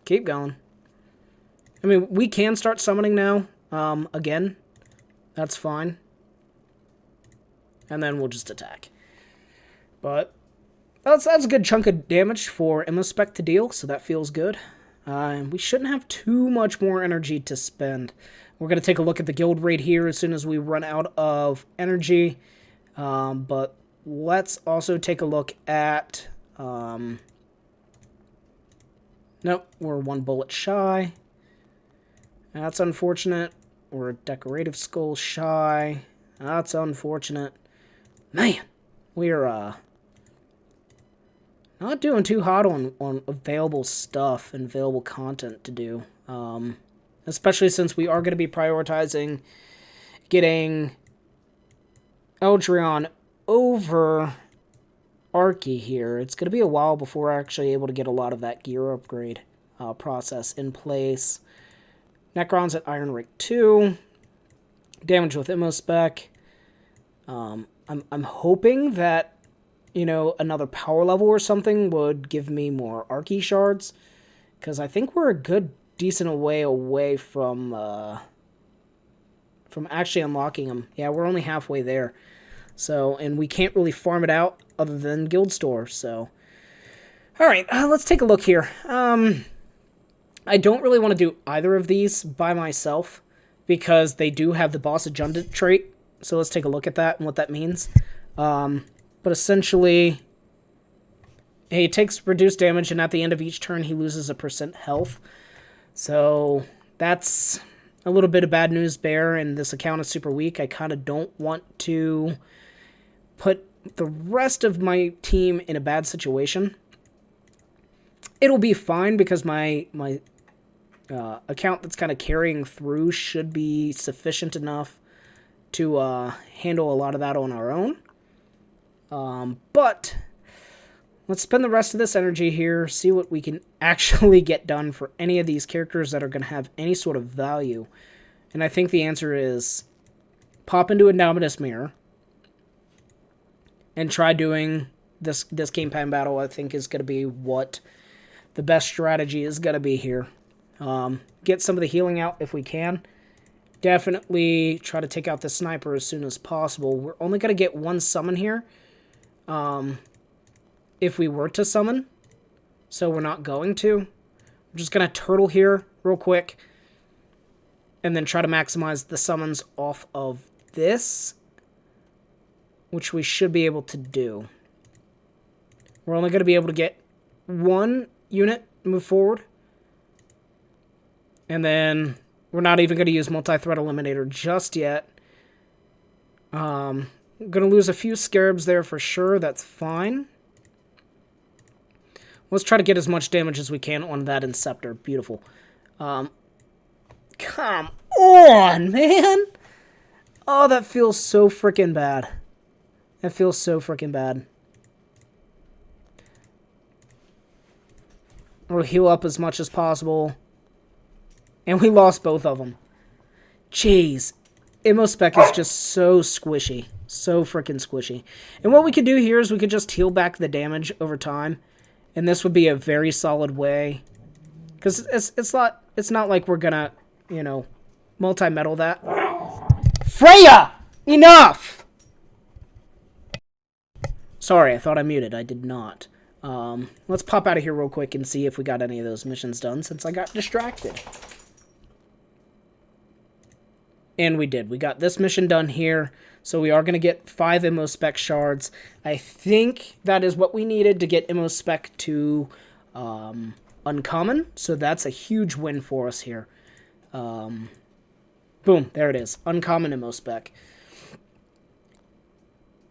Keep going. I mean, we can start summoning now. Again. That's fine. And then we'll just attack. But that's a good chunk of damage for Immospec to deal, so that feels good. We shouldn't have too much more energy to spend. We're going to take a look at the guild raid here as soon as we run out of energy. But let's also take a look at... Nope, we're one bullet shy. That's unfortunate. We're a decorative skull shy. That's unfortunate. Man, we're not doing too hot on available stuff and available content to do. Especially since we are going to be prioritizing getting Eldreon over Archie here. It's going to be a while before we're actually able to get a lot of that gear upgrade process in place. Necron's at Iron Rank 2. Damage with Immospec. I'm hoping that, you know, another power level or something would give me more Archie shards. Because I think we're a good, decent way away from actually unlocking them. Yeah, we're only halfway there. So, and we can't really farm it out other than Guild Store, so. Alright, let's take a look here. I don't really want to do either of these by myself, because they do have the boss adjunct trait. So let's take a look at that and what that means. But essentially, he takes reduced damage, and at the end of each turn, he loses a % health. So that's a little bit of bad news bear, and this account is super weak. I kind of don't want to put the rest of my team in a bad situation. It'll be fine because my account that's kind of carrying through should be sufficient enough to handle a lot of that on our own. But let's spend the rest of this energy here, see what we can actually get done for any of these characters that are going to have any sort of value. And I think the answer is pop into a Indomitus Mirror and try doing this campaign battle. I think is going to be what the best strategy is going to be here. Get some of the healing out if we can. Definitely try to take out the sniper as soon as possible. We're only going to get one summon here. If we were to summon. So we're not going to. I'm just going to turtle here real quick. And then try to maximize the summons off of this. Which we should be able to do. We're only going to be able to get one unit move forward. And then we're not even going to use multi-threat eliminator just yet. I'm going to lose a few scarabs there for sure. That's fine. Let's try to get as much damage as we can on that Inceptor. Beautiful. Come on, man! Oh, that feels so freaking bad. That feels so freaking bad. We'll heal up as much as possible. And we lost both of them. Jeez. Immospec is just so squishy. So freaking squishy. And what we could do here is we could just heal back the damage over time. And this would be a very solid way. Because it's not like we're gonna, you know, multi-metal that. Freya! Enough! Sorry, I thought I muted. I did not. Let's pop out of here real quick and see if we got any of those missions done since I got distracted. And we did. We got this mission done here. So we are going to get 5 Immo Spec shards. I think that is what we needed to get Immo Spec to uncommon. So that's a huge win for us here. Boom, there it is. Uncommon Immo Spec.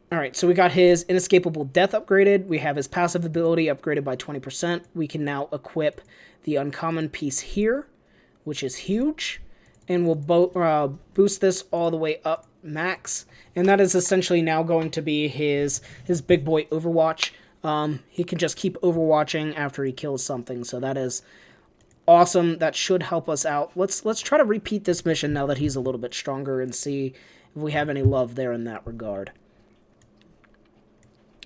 Alright, so we got his Inescapable Death upgraded. We have his passive ability upgraded by 20%. We can now equip the uncommon piece here, which is huge. And we'll boost this all the way up max. And that is essentially now going to be his big boy Overwatch. He can just keep overwatching after he kills something. So that is awesome. That should help us out. Let's try to repeat this mission now that he's a little bit stronger and see if we have any love there in that regard.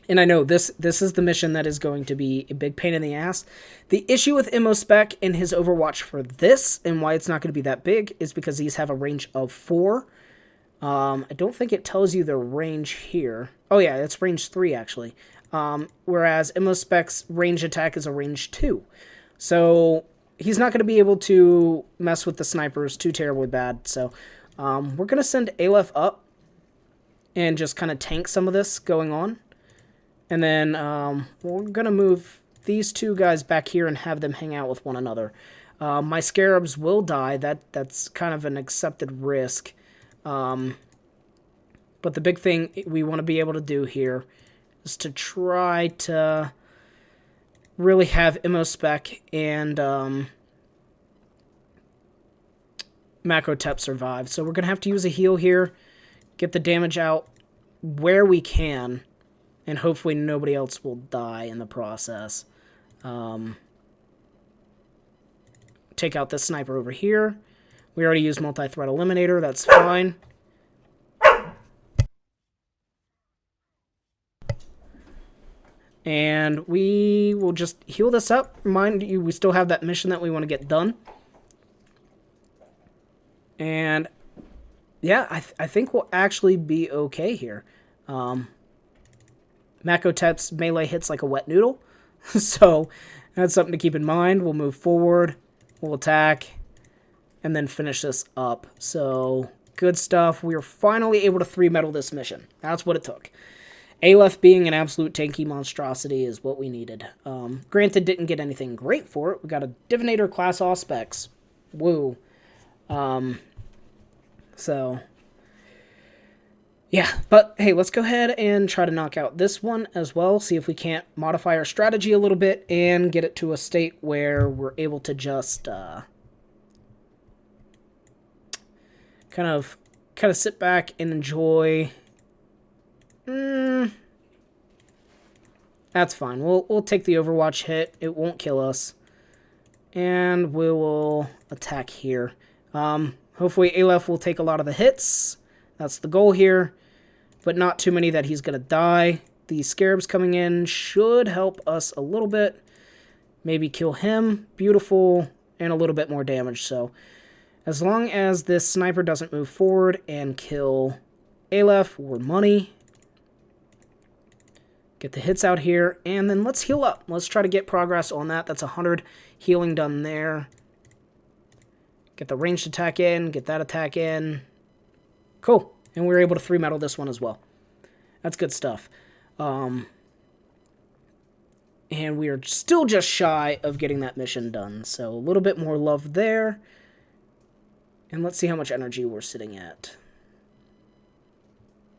And I know this is the mission that is going to be a big pain in the ass. The issue with Immo Spec and his Overwatch for this, and why it's not going to be that big, is because these have a range of 4. I don't think it tells you the range here. Oh yeah, it's range 3 actually. Whereas Immo Spec's range attack is a range 2. So he's not going to be able to mess with the snipers too terribly bad. So we're going to send Aleph up and just kind of tank some of this going on. And then we're going to move these 2 guys back here and have them hang out with one another. My Scarabs will die. That's kind of an accepted risk. But the big thing we want to be able to do here is to try to really have Immo Spec and Macrotep survive. So we're going to have to use a heal here, get the damage out where we can, and hopefully nobody else will die in the process. Take out this sniper over here. We already used multi-threat eliminator. That's fine. And we will just heal this up. Mind you, we still have that mission that we want to get done. And yeah, I think we'll actually be okay here. Macrotep's melee hits like a wet noodle. So that's something to keep in mind. We'll move forward. We'll attack. And then finish this up. So good stuff. We were finally able to 3-metal this mission. That's what it took. Aleph being an absolute tanky monstrosity is what we needed. Granted, didn't get anything great for it. We got a Divinator class Auspex. Woo. So yeah, but hey, let's go ahead and try to knock out this one as well. See if we can't modify our strategy a little bit and get it to a state where we're able to just kind of sit back and enjoy. That's fine. We'll take the Overwatch hit. It won't kill us, and we will attack here. Hopefully, Aleph will take a lot of the hits. That's the goal here, but not too many that he's gonna die. The Scarabs coming in should help us a little bit. Maybe kill him. Beautiful, and a little bit more damage. So, as long as this sniper doesn't move forward and kill Aleph, we're money. Get the hits out here, and then let's heal up. Let's try to get progress on that. That's 100 healing done there. Get the ranged attack in, get that attack in. Cool, and we were able to 3-metal this one as well. That's good stuff. And we are still just shy of getting that mission done, so a little bit more love there. And let's see how much energy we're sitting at.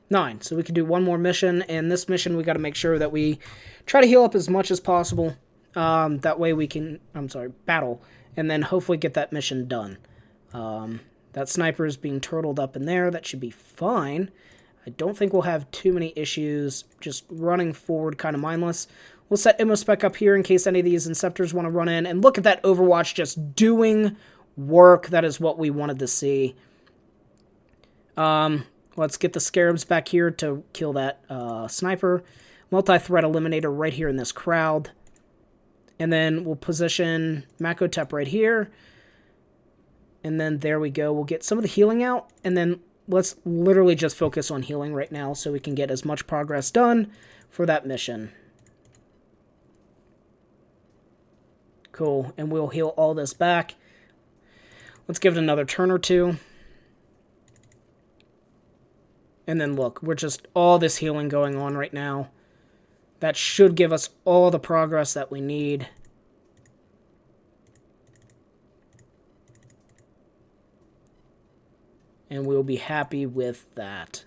9. So we can do one more mission, and this mission we got to make sure that we try to heal up as much as possible. That way we can, battle, and then hopefully get that mission done. That sniper is being turtled up in there. That should be fine. I don't think we'll have too many issues just running forward kind of mindless. We'll set Immo Spec up here in case any of these Inceptors want to run in. And look at that Overwatch just doing work. That is what we wanted to see. Let's get the Scarabs back here to kill that sniper. Multi-threat eliminator right here in this crowd. And then we'll position Macrotep right here. And then there we go. We'll get some of the healing out. And then let's literally just focus on healing right now so we can get as much progress done for that mission. Cool. And we'll heal all this back. Let's give it another turn or two. And then look, we're just all this healing going on right now. That should give us all the progress that we need. And we'll be happy with that.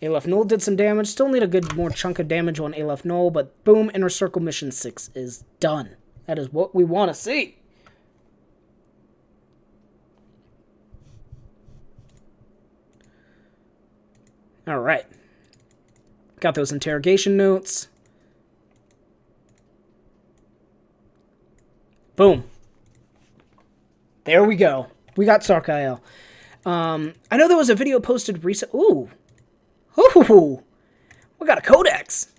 Aleph Null did some damage. Still need a good more chunk of damage on Aleph Null, but boom, Inner Circle Mission 6 is done. That is what we want to see. Alright. Got those interrogation notes. Boom. There we go. We got Sarkyle. I know there was a video posted recent. Ooh. Ooh. We got a codex.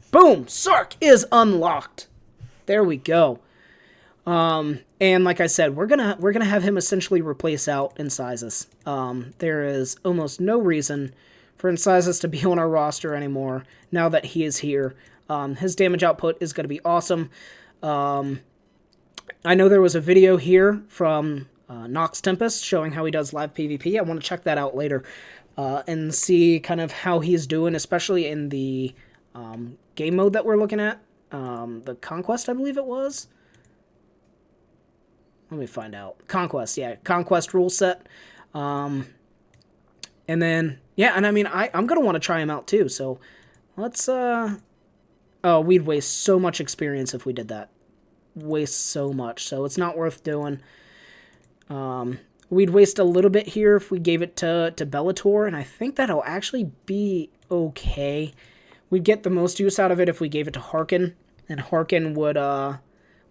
Boom. Sark is unlocked. There we go. And like I said, we're gonna have him essentially replace out Incissus. There is almost no reason for Incissus to be on our roster anymore now that he is here. His damage output is going to be awesome. I know there was a video here from Nox Tempest showing how he does live PvP. I want to check that out later and see kind of how he's doing, especially in the game mode that we're looking at. The Conquest, I believe it was. Let me find out. Conquest, yeah. Conquest rule set. And then, yeah, and I mean, I'm going to want to try him out too, so let's, oh, we'd waste so much experience if we did that. Waste so much, so it's not worth doing. We'd waste a little bit here if we gave it to Bellator, and I think that'll actually be okay. We'd get the most use out of it if we gave it to Harkin, and Harkin would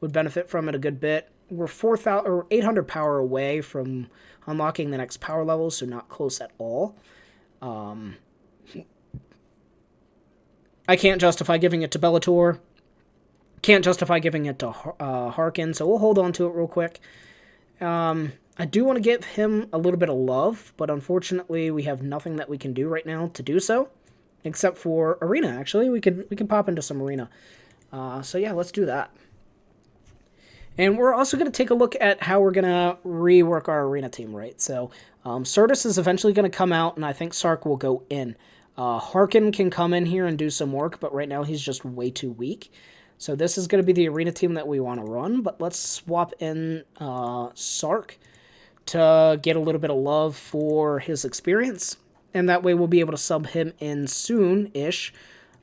benefit from it a good bit. We're 4,000 or 800 power away from unlocking the next power level, so not close at all. I can't justify giving it to Bellator. Can't justify giving it to Harkin, so we'll hold on to it real quick. I do want to give him a little bit of love, but unfortunately we have nothing that we can do right now to do so, except for Arena, actually. We can pop into some Arena. So yeah, let's do that. And we're also going to take a look at how we're going to rework our Arena team, right? So Certus is eventually going to come out, and I think Sark will go in. Harkin can come in here and do some work, but right now he's just way too weak. So this is going to be the Arena team that we want to run, but let's swap in Sark to get a little bit of love for his experience, and that way we'll be able to sub him in soon-ish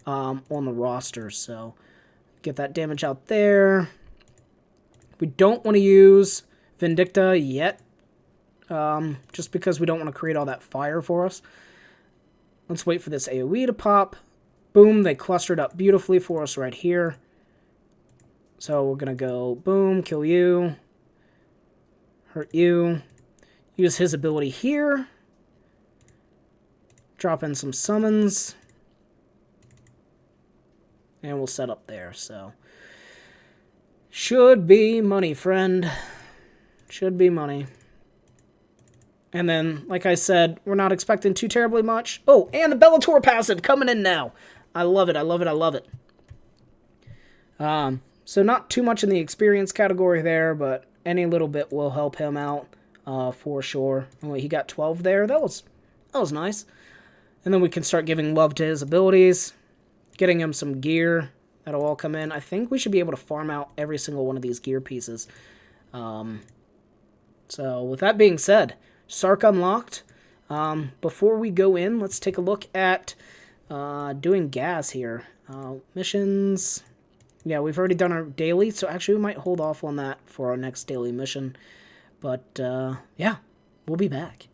on the roster. So get that damage out there. We don't want to use Vindicta yet, just because we don't want to create all that fire for us. Let's wait for this AoE to pop. Boom, they clustered up beautifully for us right here. So we're going to go, boom, kill you, hurt you, use his ability here, drop in some summons, and we'll set up there, so should be money, friend. Should be money. And then, like I said, we're not expecting too terribly much. Oh, and the Bellator passive coming in now. I love it, I love it, I love it. So not too much in the experience category there, but any little bit will help him out for sure. Oh, he got 12 there. That was nice. And then we can start giving love to his abilities, getting him some gear. That'll all come in. I think we should be able to farm out every single one of these gear pieces. So with that being said, Sark unlocked. Before we go in, let's take a look at doing gas here. Missions. Yeah, we've already done our daily, so actually we might hold off on that for our next daily mission. But, yeah, we'll be back.